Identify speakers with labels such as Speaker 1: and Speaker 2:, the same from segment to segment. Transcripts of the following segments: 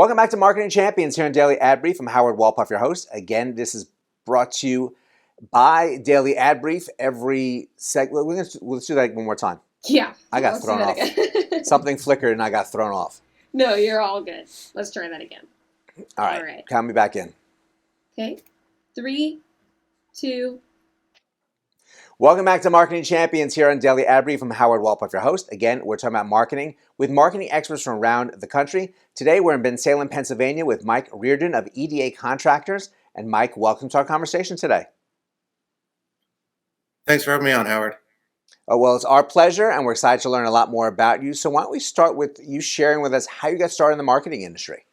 Speaker 1: Welcome back to Marketing Champions here on Daily Ad Brief. I'm Howard Walpoff, your host. Again, this is brought to you by Daily Ad Brief. Every segment, let's do that one more time.
Speaker 2: Yeah.
Speaker 1: I got thrown off. Something flickered and I got thrown off.
Speaker 2: No, you're all good. Let's try that again.
Speaker 1: All right. Count me back in.
Speaker 2: Okay. 3, 2.
Speaker 1: Welcome back to Marketing Champions here on Daily Ad Brief. I'm Howard Walpoff, your host. Again, we're talking about marketing with marketing experts from around the country. Today, we're in Bensalem, Pennsylvania with Mike Reardon of EDA Contractors. And Mike, welcome to our conversation today.
Speaker 3: Thanks for having me on, Howard.
Speaker 1: Well, it's our pleasure, and we're excited to learn a lot more about you. So why don't we start with you sharing with us how you got started in the marketing industry?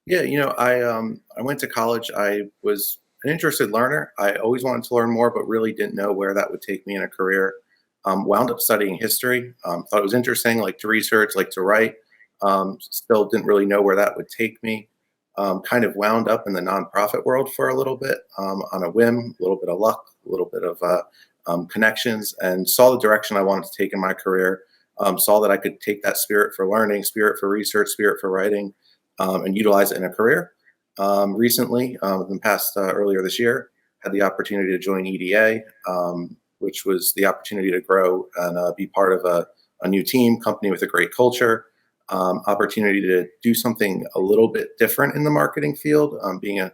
Speaker 3: Yeah, I went to college. I was an interested learner. I always wanted to learn more, but really didn't know where that would take me in a career. Wound up studying history. Thought it was interesting, like to research, like to write. Still didn't really know where that would take me. Kind of wound up in the nonprofit world for a little bit on a whim, a little bit of luck, a little bit of connections, and saw the direction I wanted to take in my career. Saw that I could take that spirit for learning, spirit for research, spirit for writing, and utilize it in a career. Recently, earlier this year, had the opportunity to join EDA, which was the opportunity to grow and be part of a new team, company with a great culture, opportunity to do something a little bit different in the marketing field, being a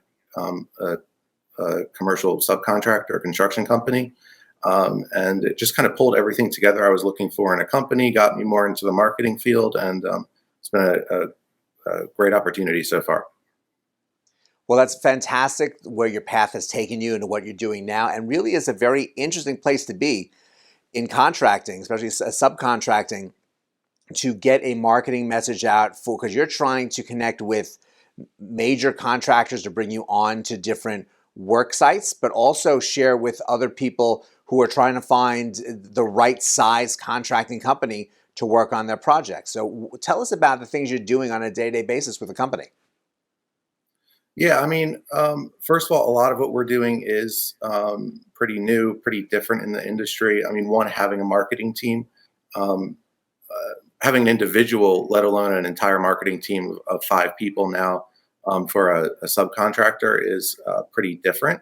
Speaker 3: commercial subcontractor, a construction company. And it just kind of pulled everything together I was looking for in a company, got me more into the marketing field, and it's been a great opportunity so far.
Speaker 1: Well, that's fantastic where your path has taken you into what you're doing now, and really is a very interesting place to be in contracting, especially subcontracting, to get a marketing message out for, because you're trying to connect with major contractors to bring you on to different work sites, but also share with other people who are trying to find the right size contracting company to work on their projects. So tell us about the things you're doing on a day-to-day basis with the company.
Speaker 3: Yeah, first of all, a lot of what we're doing is pretty new, pretty different in the industry. One, having a marketing team, having an individual, let alone an entire marketing team of 5 people now for a subcontractor is pretty different.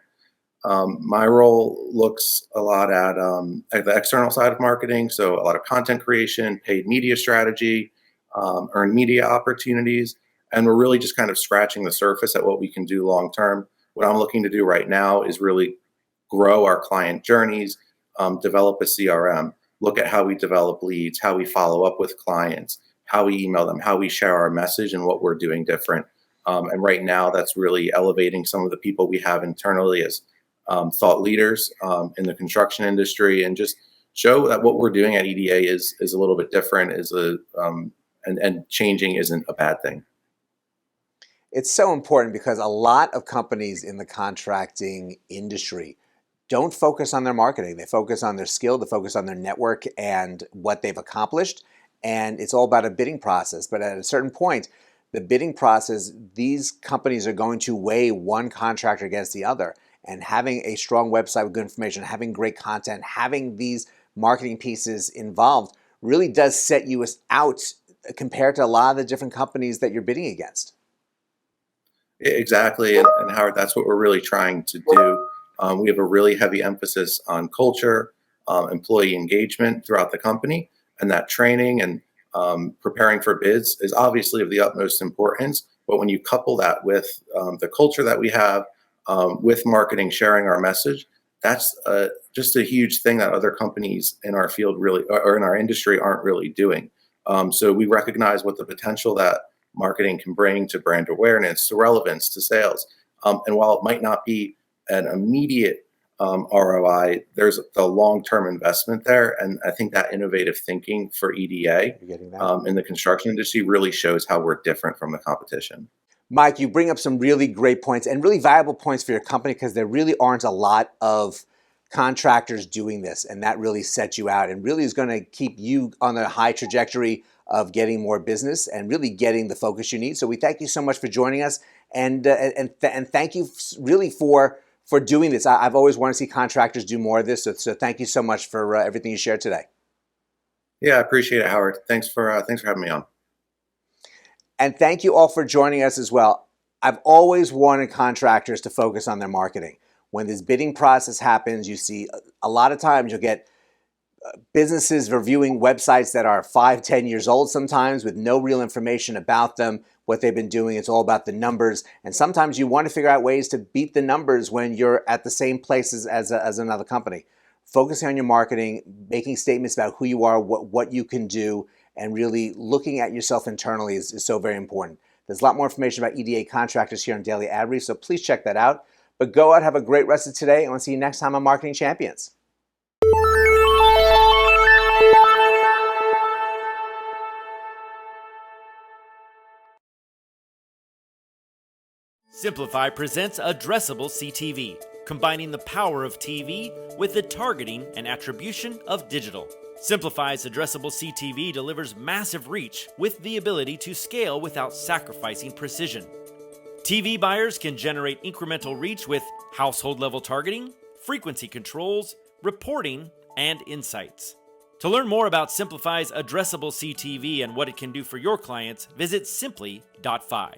Speaker 3: My role looks a lot at the external side of marketing, so a lot of content creation, paid media strategy, earned media opportunities, and we're really just kind of scratching the surface at what we can do long term. What I'm looking to do right now is really grow our client journeys, develop a CRM, look at how we develop leads, how we follow up with clients, how we email them, how we share our message, and what we're doing different. And right now, that's really elevating some of the people we have internally as thought leaders in the construction industry, and just show that what we're doing at EDA is a little bit different, and changing isn't a bad thing.
Speaker 1: It's so important because a lot of companies in the contracting industry don't focus on their marketing. They focus on their skill, they focus on their network and what they've accomplished. And it's all about a bidding process. But at a certain point, the bidding process, these companies are going to weigh one contractor against the other. And having a strong website with good information, having great content, having these marketing pieces involved really does set you out compared to a lot of the different companies that you're bidding against.
Speaker 3: Exactly, and Howard, that's what we're really trying to do. We have a really heavy emphasis on culture, employee engagement throughout the company, and that training and preparing for bids is obviously of the utmost importance. But when you couple that with the culture that we have, with marketing, sharing our message, that's just a huge thing that other companies in our field really, or in our industry, aren't really doing. So we recognize what the potential that marketing can bring to brand awareness, to relevance, to sales. And while it might not be an immediate ROI, there's the long-term investment there. And I think that innovative thinking for EDA in the construction industry really shows how we're different from the competition.
Speaker 1: Mike, you bring up some really great points and really valuable points for your company, because there really aren't a lot of contractors doing this, and that really sets you out and really is going to keep you on a high trajectory of getting more business and really getting the focus you need. So we thank you so much for joining us, and thank you really for doing this. I've always wanted to see contractors do more of this, so thank you so much for everything you shared today.
Speaker 3: Yeah, I appreciate it, Howard. Thanks for having me on.
Speaker 1: And thank you all for joining us as well. I've always wanted contractors to focus on their marketing. When this bidding process happens, you see a lot of times you'll get businesses reviewing websites that are 5, 10 years old sometimes with no real information about them, what they've been doing. It's all about the numbers. And sometimes you want to figure out ways to beat the numbers when you're at the same places as another company. Focusing on your marketing, making statements about who you are, what you can do, and really looking at yourself internally is so very important. There's a lot more information about EDA Contractors here on Daily Ad Brief, so please check that out. But go out, have a great rest of today, and we'll see you next time on Marketing Champions.
Speaker 4: Simplify presents Addressable CTV, combining the power of TV with the targeting and attribution of digital. Simplify's Addressable CTV delivers massive reach with the ability to scale without sacrificing precision. TV buyers can generate incremental reach with household-level targeting, frequency controls, reporting, and insights. To learn more about Simplify's Addressable CTV and what it can do for your clients, visit simply.fi.